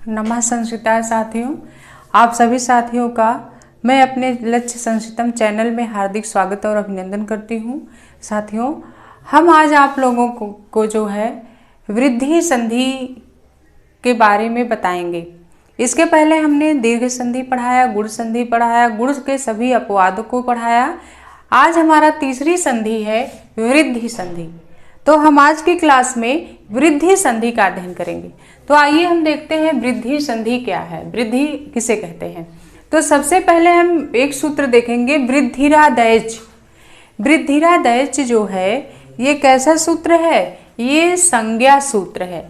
नमः संस्कृता साथियों, आप सभी साथियों का मैं अपने लक्ष्य संस्कृतम चैनल में हार्दिक स्वागत और अभिनंदन करती हूँ। साथियों, हम आज आप लोगों को जो है वृद्धि संधि के बारे में बताएंगे। इसके पहले हमने दीर्घ संधि पढ़ाया, गुण संधि पढ़ाया, गुण के सभी अपवादों को पढ़ाया। आज हमारा तीसरी संधि है वृद्धि संधि। तो हम आज की क्लास में वृद्धि संधि का अध्ययन करेंगे। तो आइए हम देखते हैं वृद्धि संधि क्या है, वृद्धि किसे कहते हैं। तो सबसे पहले हम एक सूत्र देखेंगे, वृद्धिरादैच। वृद्धिरादैच जो है ये कैसा सूत्र है? ये संज्ञा सूत्र है।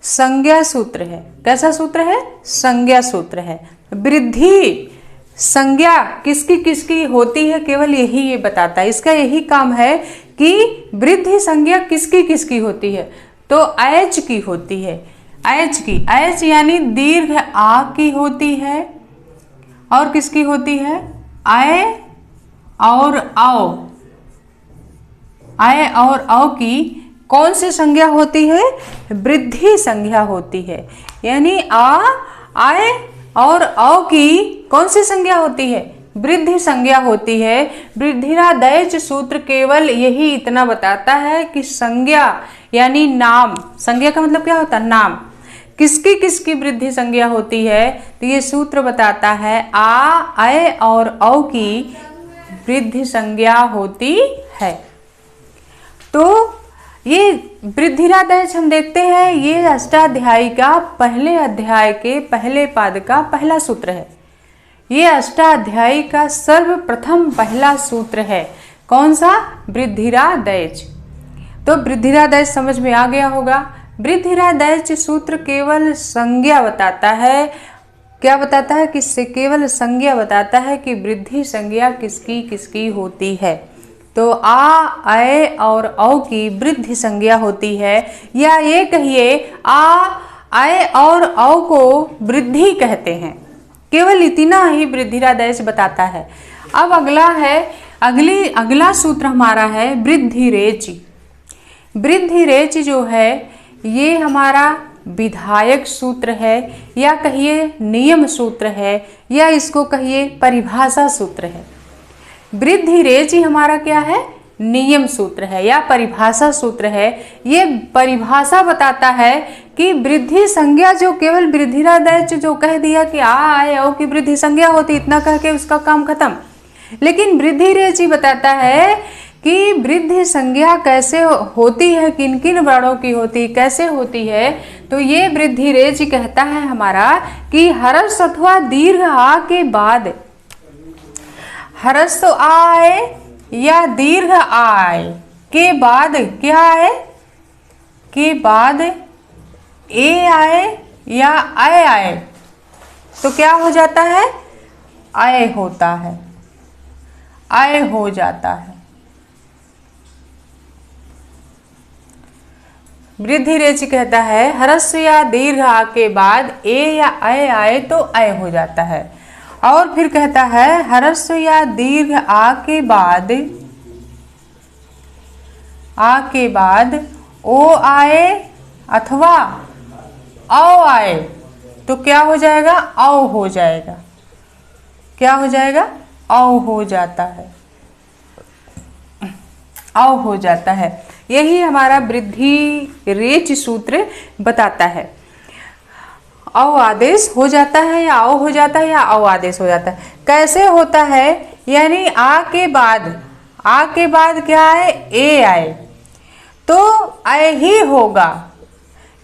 संज्ञा सूत्र है। कैसा सूत्र है? संज्ञा सूत्र है। वृद्धि संज्ञा किसकी किसकी होती है, केवल यही ये बताता है। इसका यही काम है कि वृद्धि संज्ञा किसकी किसकी होती है। तो ऐच की होती है। ऐच की, ऐच यानी दीर्घ आ की होती है। और किसकी होती है? आय और औ। आय और औ की कौन सी संज्ञा होती है? वृद्धि संज्ञा होती है। यानी आ, आय और औ की कौन सी संज्ञा होती है? वृद्धि संज्ञा होती है। वृद्धिरादैच सूत्र केवल यही इतना बताता है कि संज्ञा यानी नाम, संज्ञा का मतलब क्या होता है? नाम। किसकी किसकी वृद्धि संज्ञा होती है? तो ये सूत्र बताता है आ, अय और औ की वृद्धि संज्ञा होती है। तो ये वृद्धिरादैच हम देखते हैं, ये अष्टाध्यायी का पहले अध्याय के पहले पाद का पहला सूत्र है। ये अष्टाध्यायी का सर्वप्रथम पहला सूत्र है। कौन सा? वृद्धिरादैच। तो वृद्धिरादैच समझ में आ गया होगा। वृद्धिरादैच सूत्र केवल संज्ञा बताता है। क्या बताता है? किससे? केवल संज्ञा बताता है कि वृद्धि संज्ञा किसकी किसकी होती है। तो आ, अय और औ की वृद्धि संज्ञा होती है, या ये कहिए आ, अय और औ को वृद्धि कहते हैं। केवल इतना ही वृद्धिरादैच बताता है। अब अगला है, अगला सूत्र हमारा है वृद्धिरेचि। वृद्धिरेचि जो है ये हमारा विधायक सूत्र है, या कहिए नियम सूत्र है, या इसको कहिए परिभाषा सूत्र है। वृद्धिरेचि हमारा क्या है? नियम सूत्र है या परिभाषा सूत्र है। ये परिभाषा बताता है कि वृद्धि संज्ञा जो केवल वृद्धिरादैच जो कह दिया कि आ, आय, औ की वृद्धि संज्ञा होती, इतना कह के उसका काम खत्म। लेकिन वृद्धिरेचि बताता है कि वृद्धि संज्ञा कैसे होती है, किन किन वर्णों की होती, कैसे होती है। तो ये वृद्धिरेचि कहता है हमारा कि ह्रस्व अथवा दीर्घ आ के बाद, ह्रस्व आय या दीर्घ आय के बाद क्या आए? के बाद ए आए या अय आए तो क्या हो जाता है? अय होता है, अय हो जाता है। वृद्धिरेचि कहता है ह्रस्व या दीर्घ आ के बाद ए या अय आए तो अय हो जाता है। और फिर कहता है ह्रस्व या दीर्घ आ के बाद ओ आए अथवा औ आए तो क्या हो जाएगा? औ हो जाएगा। क्या हो जाएगा? औ हो जाता है, औ हो जाता है। यही हमारा वृद्धिरेचि सूत्र बताता है। औ आदेश हो जाता है या औ हो जाता है या औ आदेश हो जाता है। कैसे होता है? यानी आ के बाद क्या आए? ए आए तो अय ही होगा।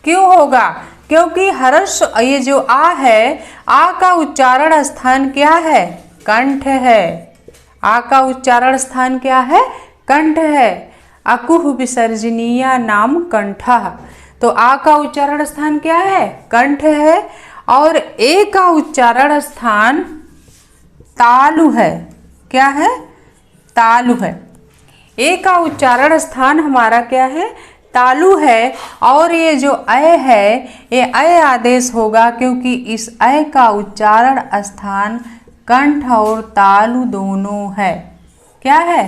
क्यों होगा? क्योंकि ह्रस्व, ये जो आ है, आ का उच्चारण स्थान क्या है? कंठ है। आ का उच्चारण स्थान क्या है? कंठ है। अकुह विसर्जनीया नाम कंठः। तो आ का उच्चारण स्थान क्या है? कंठ है। और ए का उच्चारण स्थान तालु है। क्या है? तालु है। ए का उच्चारण स्थान हमारा क्या है? तालु है। और ये जो अय है, ये अय आदेश होगा क्योंकि इस अय का उच्चारण स्थान कंठ और तालु दोनों है। क्या है?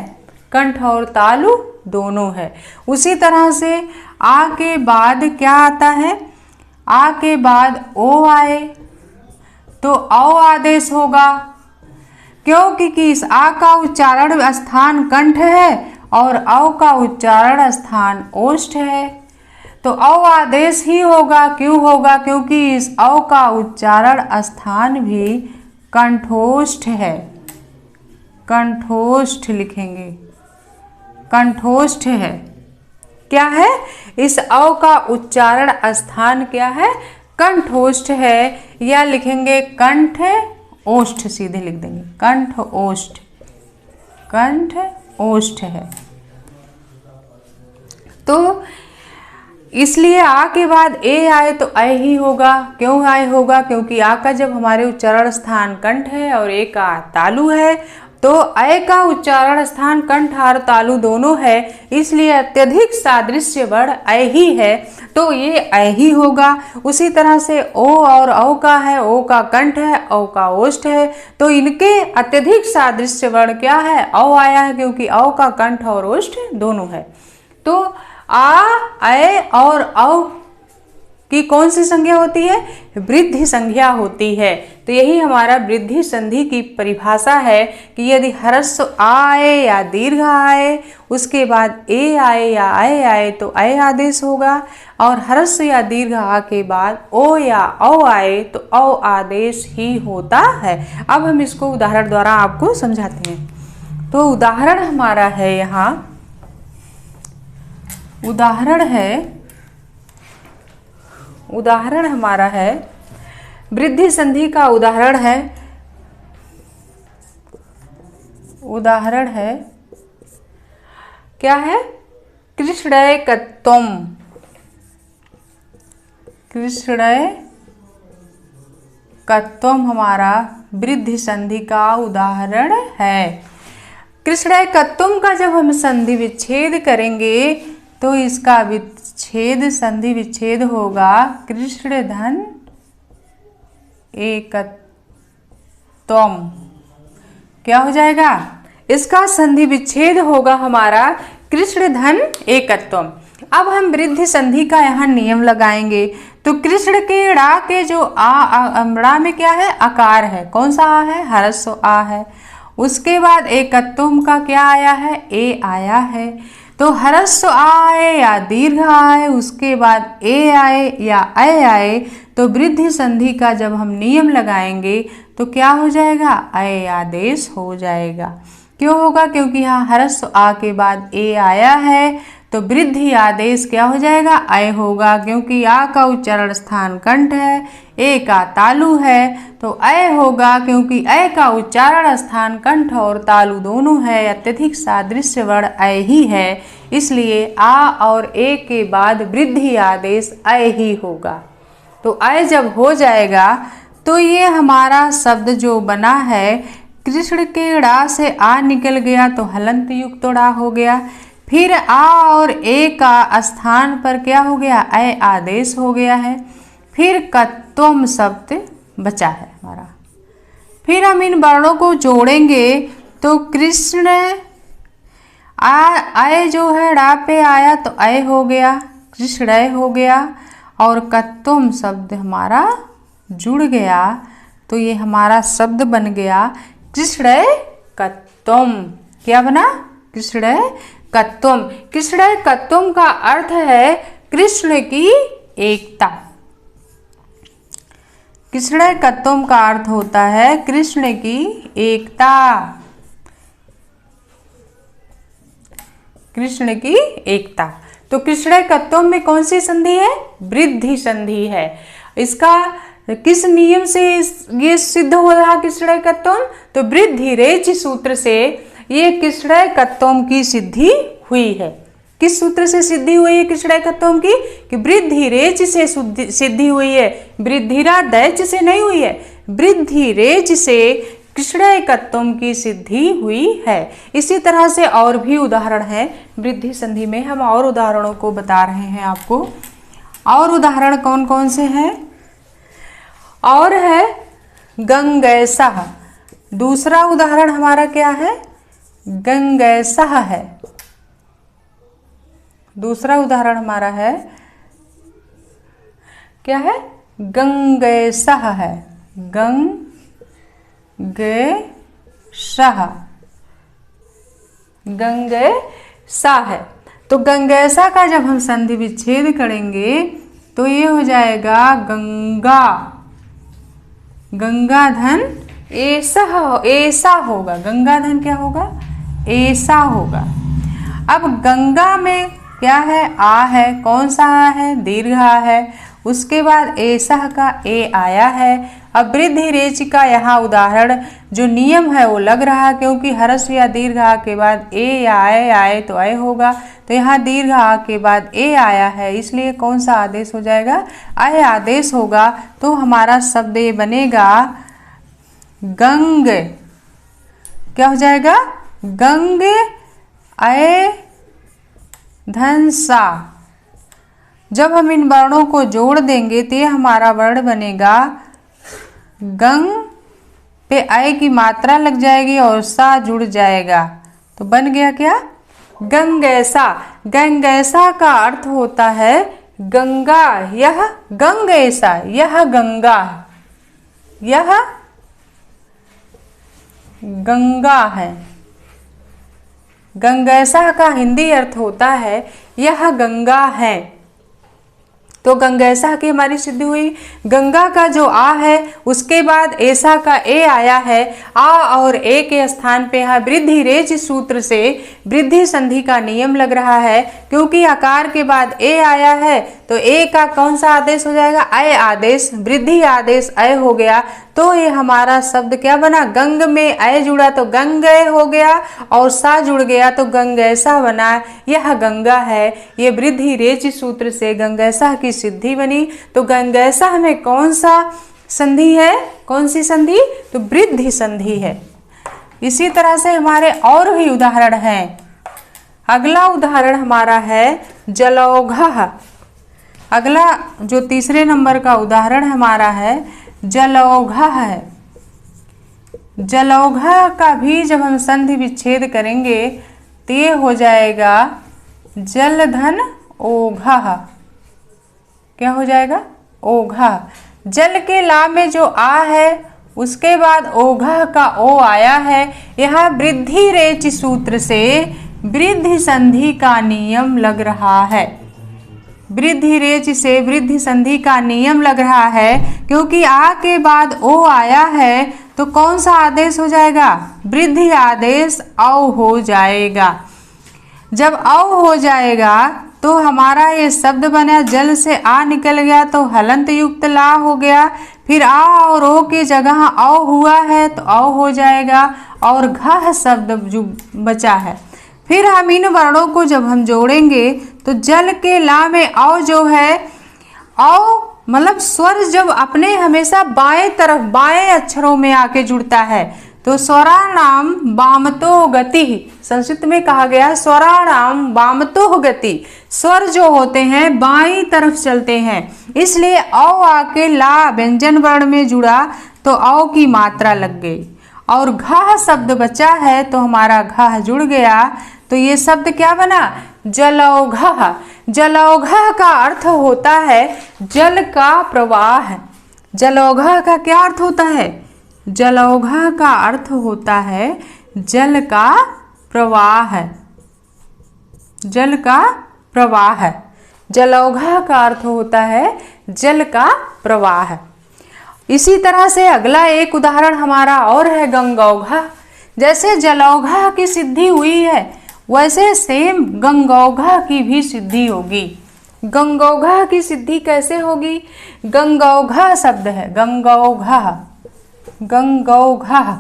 कंठ और तालु दोनों है। उसी तरह से आ के बाद क्या आता है? आ के बाद ओ आए तो औ आदेश होगा, क्योंकि इस आ का उच्चारण स्थान कंठ है और औ का उच्चारण स्थान ओष्ठ है, तो औ आदेश ही होगा। क्यों होगा? क्योंकि इस औ का उच्चारण स्थान भी कंठोष्ठ है। कंठोष्ठ लिखेंगे, कंठोष्ठ है। क्या है? इस औ का उच्चारण स्थान क्या है? कंठोष्ठ है, या लिखेंगे कंठ ओष्ठ, सीधे लिख देंगे कंठ ओष्ठ, कंठ ओष्ठ है। तो इसलिए आ के बाद ए आए तो आए ही होगा। क्यों आए होगा? क्योंकि आ का जब हमारे उच्चारण स्थान कंठ है और ए का तालु है, तो अय का उच्चारण स्थान कंठ और तालु दोनों है, इसलिए अत्यधिक सादृश्य वर्ण अय ही है, तो ये अय ही होगा। उसी तरह से ओ और औ का है, ओ का कंठ है, औ का ओष्ठ है, तो इनके अत्यधिक सादृश्य वर्ण क्या है? औ आया है, क्योंकि औ का कंठ और ओष्ठ दोनों है। तो आ, अय और औ की कौन सी संज्ञा होती है? वृद्धि संज्ञा होती है। तो यही हमारा वृद्धि संधि की परिभाषा है कि यदि ह्रस्व आ आए या दीर्घ आए, उसके बाद ए आए या अय आए तो अय आदेश होगा, और ह्रस्व या दीर्घ आ के बाद ओ या औ आए तो औ आदेश ही होता है। अब हम इसको उदाहरण द्वारा आपको समझाते हैं। तो उदाहरण हमारा है यहाँ, उदाहरण हमारा है वृद्धि संधि का उदाहरण है, उदाहरण है क्या है? कृष्णैकत्वम्, कृष्णैकत्वम् हमारा वृद्धि संधि का उदाहरण है। कृष्णैकत्वम् का जब हम संधि विच्छेद करेंगे तो इसका विच्छेद, संधि विच्छेद होगा कृष्ण धन एकत्वम्। क्या हो जाएगा? इसका संधि विच्छेद होगा हमारा कृष्ण धन एकत्वम्। अब हम वृद्धि संधि का यहाँ नियम लगाएंगे। तो कृष्ण के ड़ा के जो ड़ा में क्या है? आकार है। कौन सा आ है? ह्रस्व आ है। उसके बाद एकत्वम् का क्या आया है? ए आया है। तो ह्रस्व आए या दीर्घ आए, उसके बाद ए आए या अय आए, तो वृद्धि संधि का जब हम नियम लगाएंगे तो क्या हो जाएगा? अय आदेश हो जाएगा। क्यों होगा? क्योंकि यहाँ ह्रस्व आ के बाद ए आया है, तो वृद्धि आदेश क्या हो जाएगा? अय होगा, क्योंकि आ का उच्चारण स्थान कंठ है, ए का तालु है, तो अय होगा, क्योंकि अय का उच्चारण स्थान कंठ और तालु दोनों है, अत्यधिक सादृश्य वर्ण अय ही है, इसलिए आ और ए के बाद वृद्धि आदेश अय ही होगा। तो अय जब हो जाएगा तो ये हमारा शब्द जो बना है, कृष्ण के ड़ा से आ निकल गया तो हलंत युक्त ड़ा हो गया। फिर आ और ए का स्थान पर क्या हो गया? अय आदेश हो गया है। फिर कत्वम् शब्द बचा है हमारा। फिर हम इन वर्णों को जोड़ेंगे तो कृष्ण अय जो है ड़ा पे आया तो अय हो गया, कृष्ण हो गया, और कत्वम् शब्द हमारा जुड़ गया, तो ये हमारा शब्द बन गया कृष्णैकत्वम्। क्या बना? कृष्णैकत्वम्। कृष्णैकत्वम् का अर्थ है कृष्ण की एकता। कृष्णैकत्वम् का अर्थ होता है कृष्ण की एकता, कृष्ण की एकता। तो कृष्णैकत्वम् में कौन सी संधि है? वृद्धि संधि है। इसका किस नियम से ये सिद्ध हो रहा कृष्णैकत्वम्? तो वृद्धि रेच सूत्र से ये कृष्णैकत्वम् की सिद्धि हुई है। किस सूत्र से सिद्धि हुई है कृष्णैकत्वम् की? कि वृद्धि रेच से सिद्धि हुई है, वृद्धिरा दैच से नहीं हुई है, वृद्धि रेच से कृष्णैकत्वम् की सिद्धि हुई है। इसी तरह से और भी उदाहरण है वृद्धि संधि में, हम और उदाहरणों को बता रहे हैं आपको। और उदाहरण कौन कौन से हैं? और है गंगैसः। दूसरा उदाहरण हमारा क्या है? गंगैसः है। दूसरा उदाहरण हमारा है क्या है? गंगैसः है, गंगैसः, गंगैसा है। तो गंगैसा का जब हम संधि विच्छेद करेंगे तो ये हो जाएगा गंगा, गंगा धन ऐसा होगा, गंगा धन क्या होगा? ऐसा होगा। अब गंगा में क्या है? आ है, कौन सा आ है? दीर्घ आ है। उसके बाद ऐसा का ए आया है। अब वृद्धि रेच का यहाँ उदाहरण जो नियम है वो लग रहा है, क्योंकि हर्ष या दीर्घ आ के बाद ए या आए तो अय होगा, तो यहाँ दीर्घ आ के बाद ए आया है, इसलिए कौन सा आदेश हो जाएगा? अय आदेश होगा। तो हमारा शब्द ये बनेगा गंग, क्या हो जाएगा? गंग अय धन सा। जब हम इन वर्णों को जोड़ देंगे तो ये हमारा वर्ण बनेगा गंग पे अय की मात्रा लग जाएगी और सा जुड़ जाएगा, तो बन गया क्या? गंगैसा। गंगैसा का अर्थ होता है गंगा, यह गंगैसा, यह गंगा, यह गंगा है। गंगैसा का हिंदी अर्थ होता है यह गंगा है। तो गंगैसा की हमारी सिद्धि हुई। गंगा का जो आ है उसके बाद ऐसा का ए आया है। आ और ए के स्थान पे यहाँ वृद्धि रेच सूत्र से वृद्धि संधि का नियम लग रहा है, क्योंकि आकार के बाद ए आया है तो ए का कौन सा आदेश हो जाएगा? अय आदेश। वृद्धि आदेश अय हो गया, तो ये हमारा शब्द क्या बना? गंग में अय जुड़ा तो गंगय हो गया और सा जुड़ गया तो गंगैसा बना। यह गंगा है। ये वृद्धि रेच सूत्र से गंगैसा की सिद्धि बनी। तो गंगैसा में कौन सा संधि है? कौन सी संधि? तो वृद्धि संधि है। इसी तरह से हमारे और भी उदाहरण हैं। अगला उदाहरण हमारा है जलौघः। अगला जो तीसरे नंबर का उदाहरण हमारा है जलौघः है। जलौघः का भी जब हम संधि विच्छेद करेंगे तो ये हो जाएगा जलधन ओघः। क्या हो जाएगा? ओघः। जल के ला में जो आ है उसके बाद ओघः का ओ आया है। यहाँ वृद्धि रेच सूत्र से वृद्धि संधि का नियम लग रहा है। वृद्धि रेच से वृद्धि संधि का नियम लग रहा है, क्योंकि आ के बाद ओ आया है तो कौन सा आदेश हो जाएगा? वृद्धि आदेश औ हो जाएगा। जब औ हो जाएगा तो हमारा ये शब्द बना, जल से आ निकल गया तो हलंत युक्त ला हो गया। फिर आ और ओ की जगह औ हुआ है तो औ हो जाएगा और घ शब्द जो बचा है। फिर हम इन वर्णों को जब हम जोड़ेंगे तो जल के ला में औ जो है, औ मतलब स्वर जब अपने हमेशा बाएं तरफ बाएं अक्षरों में आके जुड़ता है तो स्वराणाम वामतो गति, संस्कृत में कहा गया स्वराणाम वामतो गति। स्वर जो होते हैं बाईं तरफ चलते हैं, इसलिए औ आके ला व्यंजन वर्ण में जुड़ा तो औ की मात्रा लग गई और घ शब्द बचा है तो हमारा घ जुड़ गया। तो ये शब्द क्या बना? जलौघः। जलौघः का अर्थ होता है जल का प्रवाह। जलौघः का क्या अर्थ होता है? जलौघः का अर्थ होता है जल का प्रवाह। जल का प्रवाह। जलौघः का अर्थ होता है जल का प्रवाह। इसी तरह से अगला एक उदाहरण हमारा और है गंगौघः। जैसे जलौघः की सिद्धि हुई है वैसे सेम गंगौघः की भी सिद्धि होगी। गंगौघः की सिद्धि कैसे होगी? गंगौघः शब्द है, गंगौघः, गंगौघः,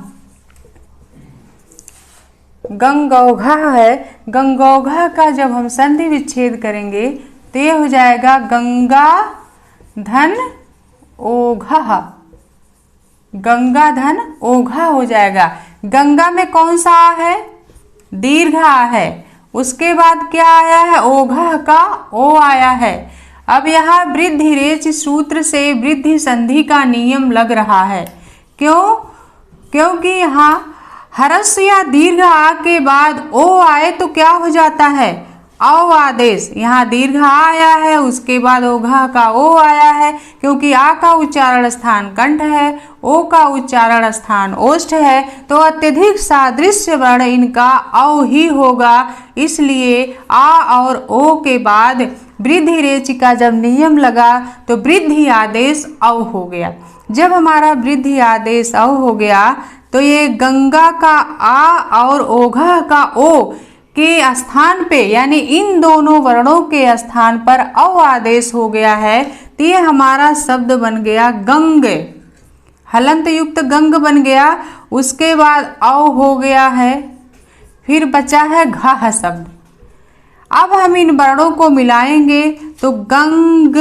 गंगौघः है। गंगौघः का जब हम संधि विच्छेद करेंगे तो ये हो जाएगा गंगा धन ओघः। गंगा धन ओघा हो जाएगा। गंगा में कौन सा आ है? दीर्घ आ है। उसके बाद क्या आया है? ओघा का ओ आया है। अब यहाँ वृद्धि रेच सूत्र से वृद्धि संधि का नियम लग रहा है। क्यों? क्योंकि यहाँ हरस या दीर्घ आ के बाद ओ आए तो क्या हो जाता है? औ आदेश, यहाँ दीर्घ आ आया है, उसके बाद ओघ का ओ आया है, क्योंकि आ का उच्चारण स्थान कंठ है, ओ का उच्चारण स्थान ओष्ठ है, तो अत्यधिक सादृश्य वर्ण इनका औ ही होगा। इसलिए आ और ओ के बाद वृद्धि रेच का जब नियम लगा तो वृद्धि आदेश औ हो गया। जब हमारा वृद्धि आदेश औ हो गया तो ये गंगा का आ और ओघ का ओ के स्थान पे, यानी इन दोनों वर्णों के स्थान पर औ आदेश हो गया है, तो ये हमारा शब्द बन गया गंग, हलंत युक्त गंग बन गया। उसके बाद औ हो गया है, फिर बचा है घ शब्द। अब हम इन वर्णों को मिलाएंगे तो गंग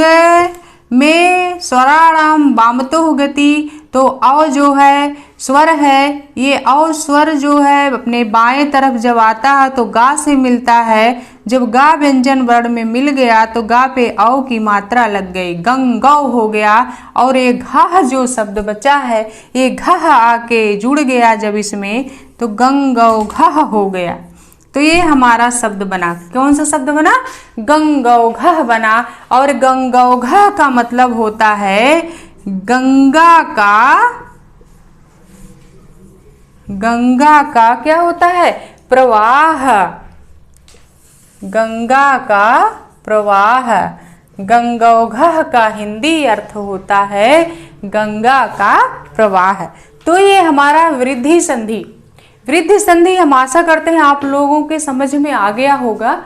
में स्वराणाम वामतो गति, तो औ जो है स्वर है, ये औ स्वर जो है अपने बाएं तरफ जब आता है तो गा से मिलता है। जब गा व्यंजन वर्ण में मिल गया तो गा पे औ की मात्रा लग गई, गंगौ हो गया। और ये घ जो शब्द बचा है, ये घ आके जुड़ गया जब इसमें, तो गंगौ घ हो गया। तो ये हमारा शब्द बना, कौन सा शब्द बना? गंगौघ बना। और गंगौघ का मतलब होता है गंगा का क्या होता है? प्रवाह, गंगा का प्रवाह। गंगौघ का हिंदी अर्थ होता है गंगा का प्रवाह। तो ये हमारा वृद्धि संधि, वृद्धि संधि हम आशा करते हैं आप लोगों के समझ में आ गया होगा।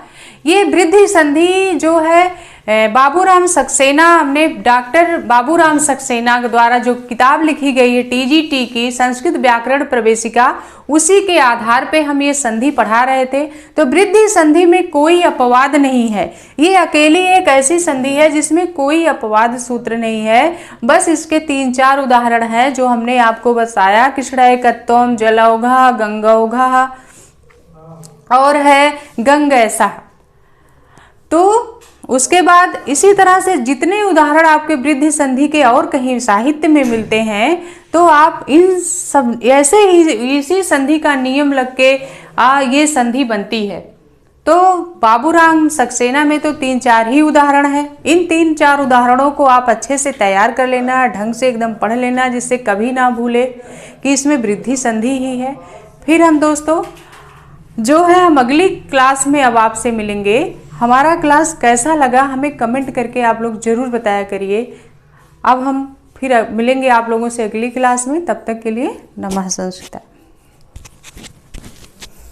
ये वृद्धि संधि जो है बाबूराम सक्सेना, हमने डॉक्टर बाबूराम सक्सेना के द्वारा जो किताब लिखी गई है टीजीटी की संस्कृत व्याकरण प्रवेशिका, उसी के आधार पे हम ये संधि पढ़ा रहे थे। तो वृद्धि संधि में कोई अपवाद नहीं है, ये अकेली एक ऐसी संधि है जिसमें कोई अपवाद सूत्र नहीं है। बस इसके 3-4 उदाहरण हैं जो हमने आपको बताया, कृष्णैकत्वम, जलौघ, गंगौघ और है गंग ऐसा। तो उसके बाद इसी तरह से जितने उदाहरण आपके वृद्धि संधि के और कहीं साहित्य में मिलते हैं, तो आप इन सब ऐसे ही इसी संधि का नियम लग के ये संधि बनती है। तो बाबूराम सक्सेना में तो 3-4 ही उदाहरण हैं। इन 3-4 उदाहरणों को आप अच्छे से तैयार कर लेना, ढंग से एकदम पढ़ लेना, जिससे कभी ना भूले कि इसमें वृद्धि संधि ही है। फिर हम दोस्तों जो है हम अगली क्लास में अब आपसे मिलेंगे। हमारा क्लास कैसा लगा हमें कमेंट करके आप लोग ज़रूर बताया करिए। अब हम फिर मिलेंगे आप लोगों से अगली क्लास में, तब तक के लिए नमः संस्कृत।